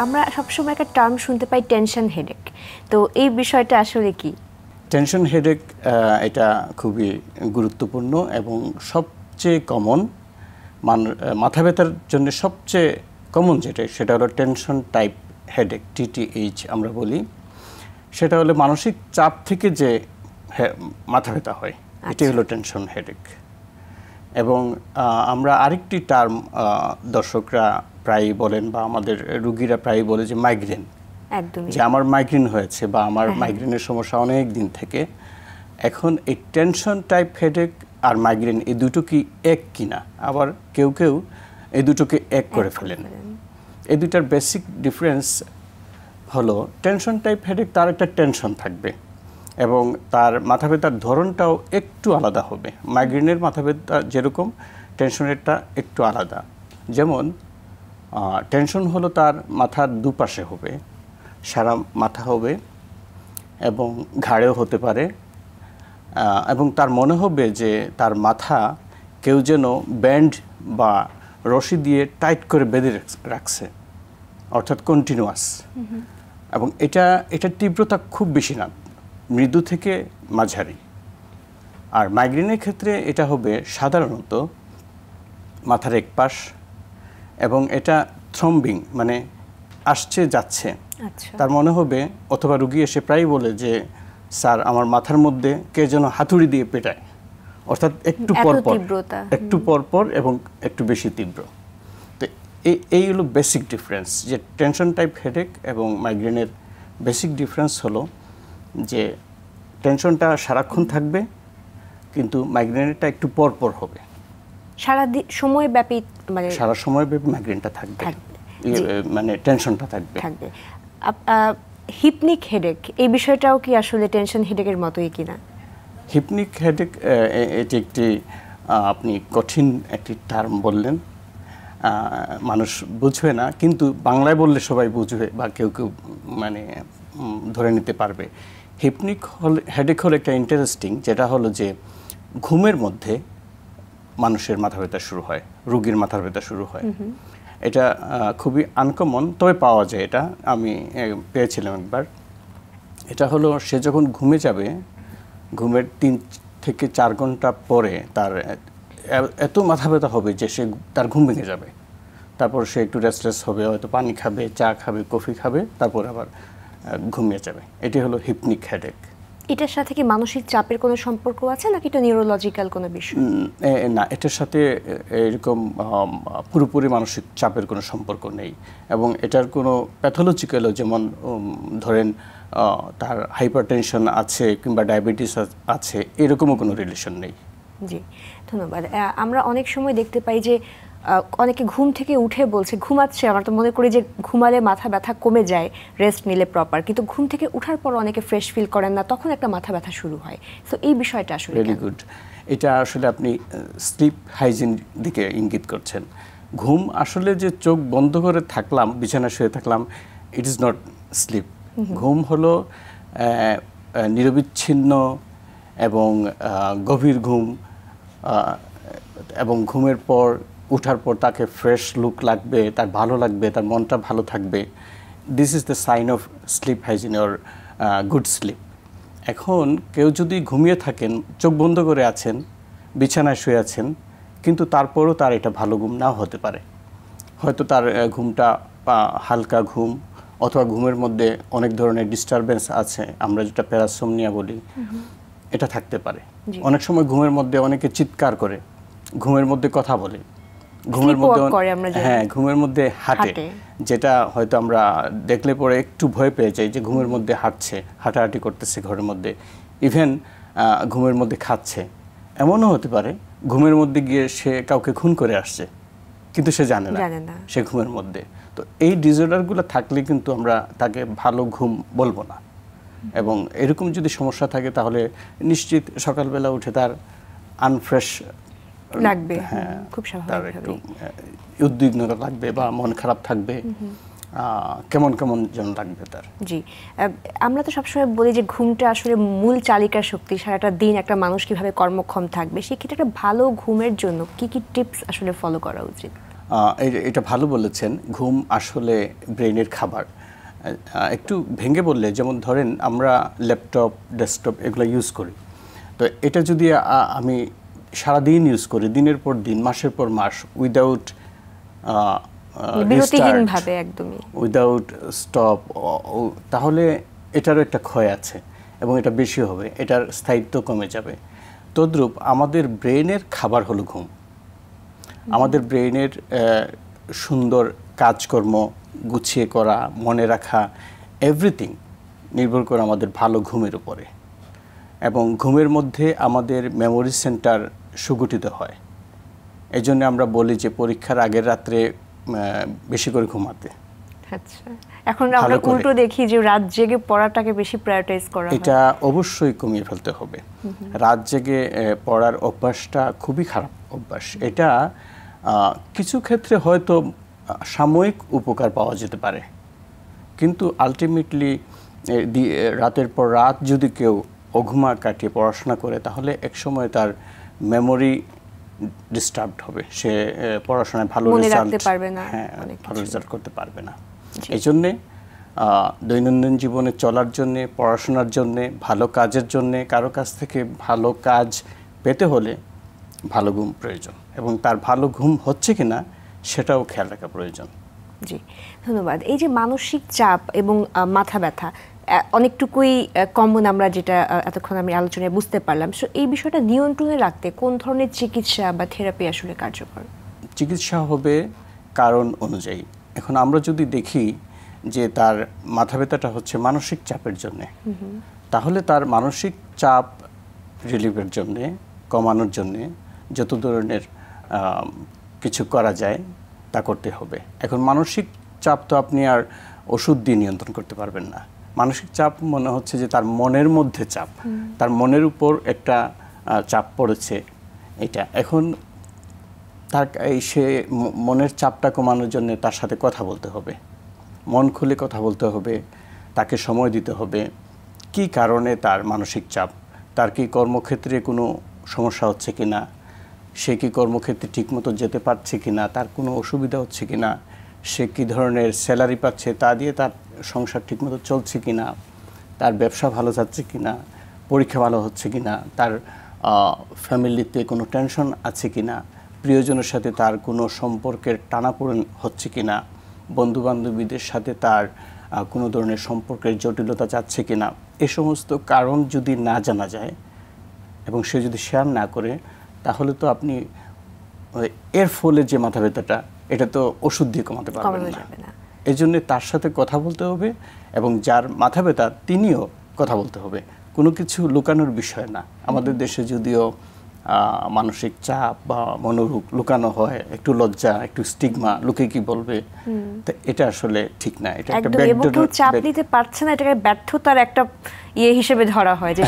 আমরা সবসময় একটা টার্ম শুনতে পাই টেনশন হেডেক, তো এই বিষয়টা আসলে কি? টেনশন হেডেক এটা খুবই গুরুত্বপূর্ণ এবং সবচেয়ে কমন মাথা ব্যথার জন্য সবচেয়ে কমন সেটা হলো টেনশন টাইপ হেডেক, TTH আমরা বলি। সেটা হলো মানসিক চাপ থেকে যে মাথা ব্যথা হয়, এটি হলো টেনশন হেডেক। এবং আমরা আরেকটি টার্ম দর্শকরা প্রায়ই বলেন বা আমাদের রোগীরা প্রায়ই বলে যে মাইগ্রেন, যে আমার মাইগ্রেন হয়েছে বা আমার মাইগ্রেনের সমস্যা অনেক দিন থেকে। এখন এই টেনশন টাইপ হেডেক আর মাইগ্রেন এই দুটো কি এক কিনা, আবার কেউ কেউ এই দুটোকে এক করে ফেলেন। এই দুটার বেসিক ডিফারেন্স হলো টেনশন টাইপ হেডেক তার একটা টেনশন থাকবে এবং তার মাথা ব্যথার ধরনটাও একটু আলাদা হবে। মাইগ্রেনের মাথা ব্যথা যেরকম, টেনশনেরটা একটু আলাদা। যেমন টেনশন হলো তার মাথার দুপাশে হবে, সারা মাথা হবে এবং ঘাড়েও হতে পারে, এবং তার মনে হবে যে তার মাথা কেউ যেন ব্যান্ড বা রশি দিয়ে টাইট করে বেঁধে রাখছে, অর্থাৎ কন্টিনিউয়াস। এবং এটার তীব্রতা খুব বেশি না, মৃদু থেকে মাঝারি। আর মাইগ্রেনের ক্ষেত্রে এটা হবে সাধারণত মাথার এক পাশ এবং এটা থ্রম্বিং, মানে আসছে যাচ্ছে। তার মনে হবে, অথবা রুগী এসে প্রায় বলে যে স্যার আমার মাথার মধ্যে কে যেন হাতুড়ি দিয়ে পেটায়, অর্থাৎ একটু পরপর এবং একটু বেশি তীব্র। তো এই হলো বেসিক ডিফারেন্স, যে টেনশন টাইপ হেডেক এবং মাইগ্রেনের বেসিক ডিফারেন্স হলো যে টেনশনটা সারাক্ষণ থাকবে কিন্তু মাইগ্রেনটা একটু পরপর হবে। সারা সময়ব্যাপী, মানে সারা সময়ব্যাপী মাইগ্রেনটা থাকবে, মানে টেনশনটা থাকবে। হিপনিক হেডেক, এই বিষয়টাও কি আসলে টেনশন হেডেকের মতোই কিনা? হিপনিক হেডেক এটি একটি আপনি কঠিন একটি টার্ম বললেন, মানুষ বুঝবে না, কিন্তু বাংলায় বললে সবাই বুঝবে বা কেউ কেউ মানে ধরে নিতে পারবে। হিপনিক হেডেক হলো একটা ইন্টারেস্টিং, যেটা হলো যে ঘুমের মধ্যে মানুষের মাথা ব্যথা শুরু হয়, রোগীর মাথা ব্যথা শুরু হয়। এটা খুবই আনকমন, তবে পাওয়া যায়। এটা আমি পেয়েছিলাম একবার। এটা হলো সে যখন ঘুমে যাবে, ঘুমের 3 থেকে 4 ঘন্টা পরে তার এত মাথা ব্যথা হবে যে তার ঘুম ভেঙে যাবে। তারপর সে একটু রেস্টলেস হবে, হয়তো পানি খাবে, চা খাবে, কফি খাবে, তারপর আবার ঘুমিয়ে যাবে। এটি হলো হিপনিক হেডেক। এটার সাথে কি মানসিক চাপের কোনো সম্পর্ক আছে নাকি এটা নিউরোলজিক্যাল কোনো বিষয়? না, এটার সাথে এরকম পুরোপুরি মানসিক চাপের কোনো সম্পর্ক নেই এবং এটার কোনো প্যাথোলজিক্যালও, যেমন ধরেন তার হাইপারটেনশন আছে কিংবা ডায়াবেটিস আছে, এরকমও কোনো রিলেশন নেই। জি, ধন্যবাদ। আমরা অনেক সময় দেখতে পাই যে অনেকে ঘুম থেকে উঠে বলছে ঘুমাচ্ছে, আমরা তো মনে করি যে ঘুমালে মাথা ব্যথা কমে যায় রেস্ট নিলে প্রপার, কিন্তু ঘুম থেকে ওঠার পর অনেকে ফ্রেশ ফিল করেন না, তখন একটা মাথা ব্যথা শুরু হয়। তো এই বিষয়টা আসলে ভেরি গুড। এটা আসলে আপনি স্লিপ হাইজিন দিকে ইঙ্গিত করছেন। ঘুম আসলে যে চোখ বন্ধ করে থাকলাম, বিছানায় শুয়ে থাকলাম, ইট ইজ নট স্লিপ। ঘুম হলো নিরবিচ্ছিন্ন এবং গভীর ঘুম, এবং ঘুমের পর উঠার পর তাকে ফ্রেশ লুক লাগবে, তার ভালো লাগবে, তার মনটা ভালো থাকবে। This is the sign of sleep hygiene or good sleep. এখন কেউ যদি ঘুমিয়ে থাকেন, চোখ বন্ধ করে আছেন, বিছানায় শুয়ে আছেন, কিন্তু তারপরও তার এটা ভালো ঘুম নাও হতে পারে। হয়তো তার ঘুমটা হালকা ঘুম, অথবা ঘুমের মধ্যে অনেক ধরনের ডিস্টারবেন্স আছে, আমরা যেটা প্যারাসোমনিয়া বলি, এটা থাকতে পারে। অনেক সময় ঘুমের মধ্যে অনেকে চিৎকার করে, ঘুমের মধ্যে কথা বলে, ঘুমের মধ্যে ঘুমের মধ্যে হাঁটে, যেটা হয়তো আমরা দেখলে পরে একটু ভয় পেয়ে যাই যে ঘুমের মধ্যে হাঁটছে, হাঁটাহাঁটি করতেছে ঘরের মধ্যে, ইভেন ঘুমের মধ্যে খাচ্ছে। এমনও হতে পারে ঘুমের মধ্যে গিয়ে সে কাউকে খুন করে আসছে, কিন্তু সে জানে না সে ঘুমের মধ্যে। তো এই ডিসঅর্ডারগুলো থাকলে কিন্তু আমরা তাকে ভালো ঘুম বলবো না। এবং এরকম যদি সমস্যা থাকে তাহলে নিশ্চিত সকালবেলা উঠে তার আনফ্রেশ লাগবে, খুব স্বাভাবিক, উদ্বিগ্নতা লাগবে বা মন খারাপ থাকবে, কেমন কেমন যেন লাগবে তার। জি, আমরা তো সবসময় বলি যে ঘুমটা আসলে মূল চালিকা শক্তি, সারাটা দিন একটা মানুষ কিভাবে কর্মক্ষম থাকবে। সেক্ষেত্রে একটা ভালো ঘুমের জন্য কি কি টিপস আসলে ফলো করা উচিত? এটা ভালো বলেছেন, ঘুম আসলে ব্রেনের খাবার। একটু ভেঙে বললে, যেমন ধরেন আমরা ল্যাপটপ, ডেস্কটপ এগুলো ইউজ করি, তো এটা যদি আমি সারাদিন ইউজ করি, দিনের পর দিন, মাসের পর মাস, উইদাউট বিরতিহীনভাবে একদমই, উইদাউট স্টপ, তাহলে এটারও একটা ক্ষয় আছে এবং এটা বেশি হবে, এটার স্থায়িত্ব কমে যাবে। তদ্রূপ আমাদের ব্রেনের খাবার হলো ঘুম। আমাদের ব্রেনের সুন্দর কাজকর্ম গুছিয়ে করা, মনে রাখা, এভরিথিং নির্ভর করে আমাদের ভালো ঘুমের উপরে। এবং ঘুমের মধ্যে আমাদের মেমোরি সেন্টার সুগঠিত হয়। এই জন্য আমরা বলি যে পরীক্ষার আগের রাত্রে বেশি করে ঘুমাতে। আচ্ছা, এখন আমরা উল্টো দেখি যে রাত জেগে পড়াটাকে বেশি প্রায়োরিটাইজ করা হয়। এটা অবশ্যই কমিয়ে ফেলতে হবে। রাত জেগে পড়ার অভ্যাসটা খুবই খারাপ অভ্যাস। এটা কিছু ক্ষেত্রে হয়তো সাময়িক উপকার পাওয়া যেতে পারে, কিন্তু আলটিমেটলি রাতের পর রাত যদি কেউ অঘুমা কাটিয়ে পড়াশোনা করে, তাহলে একসময় তার মেমোরি ডিস্টার্বড হবে, সে পড়াশোনায় ভালো রেজাল্ট করতে পারবে না। এই জন্যে দৈনন্দিন জীবনে চলার জন্যে, পড়াশোনার জন্যে, ভালো কাজের জন্যে, কারো কাছ থেকে ভালো কাজ পেতে হলে ভালো ঘুম প্রয়োজন, এবং তার ভালো ঘুম হচ্ছে কিনা সেটাও খেয়াল রাখা প্রয়োজন। জি, ধন্যবাদ। এই যে মানসিক চাপ এবং মাথা ব্যথা অনেকটুকুই কমন, আমরা যেটা এতক্ষণ আমি আলোচনায় বুঝতে পারলাম। সো এই বিষয়টা নিয়ন্ত্রণে রাখতে কোন ধরনের চিকিৎসা বা থেরাপি আসলে কার্যকর? চিকিৎসা হবে কারণ অনুযায়ী। এখন আমরা যদি দেখি যে তার মাথা ব্যথাটা হচ্ছে মানসিক চাপের জন্যে, তাহলে তার মানসিক চাপ রিলিফের জন্যে, কমানোর জন্যে যত ধরনের কিছু করা যায় তা করতে হবে। এখন মানসিক চাপ তো আপনি আর ওষুধ দিয়ে নিয়ন্ত্রণ করতে পারবেন না। মানসিক চাপ মনে হচ্ছে যে তার মনের মধ্যে চাপ, তার মনের উপর একটা চাপ পড়েছে এটা। এখন তার সে মনের চাপটা কমানোর জন্য তার সাথে কথা বলতে হবে, মন খুলে কথা বলতে হবে, তাকে সময় দিতে হবে। কি কারণে তার মানসিক চাপ, তার কি কর্মক্ষেত্রে কোনো সমস্যা হচ্ছে কি না, সে কি কর্মক্ষেত্রে ঠিকমতো যেতে পারছে কি না, তার কোনো অসুবিধা হচ্ছে কি না, সে কী ধরনের স্যালারি পাচ্ছে, তা দিয়ে তার সংসার ঠিকমতো চলছে কি না, তার ব্যবসা ভালো যাচ্ছে কি না, পরীক্ষা ভালো হচ্ছে কি না, তার ফ্যামিলিতে কোনো টেনশন আছে কি না, প্রিয়জনের সাথে তার কোনো সম্পর্কের টানাপোড়েন হচ্ছে কি না, বন্ধুবান্ধবীদের সাথে তার কোনো ধরনের সম্পর্কের জটিলতা যাচ্ছে কি না। এ সমস্ত কারণ যদি না জানা যায় এবং সে যদি শেয়ার না করে, তাহলে তো আপনি এর ফলে যে মাথা ব্যথাটা, এটা তো ওষুধ দিয়ে কমাতে পারবেন না। এই জন্য তার সাথে কথা বলতে হবে, এবং যার মাথা ব্যথা তিনিও কথা বলতে হবে। কোনো কিছু লুকানোর বিষয় না। আমাদের দেশে যদিও মানসিক চাপ বা মনোরোগ লুকানো হয়, একটু লজ্জা, একটু স্টিগমা, লোকে কি বলবে, তো এটা আসলে ঠিক না। এটা একটা চাপ নিতে পারছে না, এটাকে ব্যর্থতার একটা হিসেবে ধরা হয় যে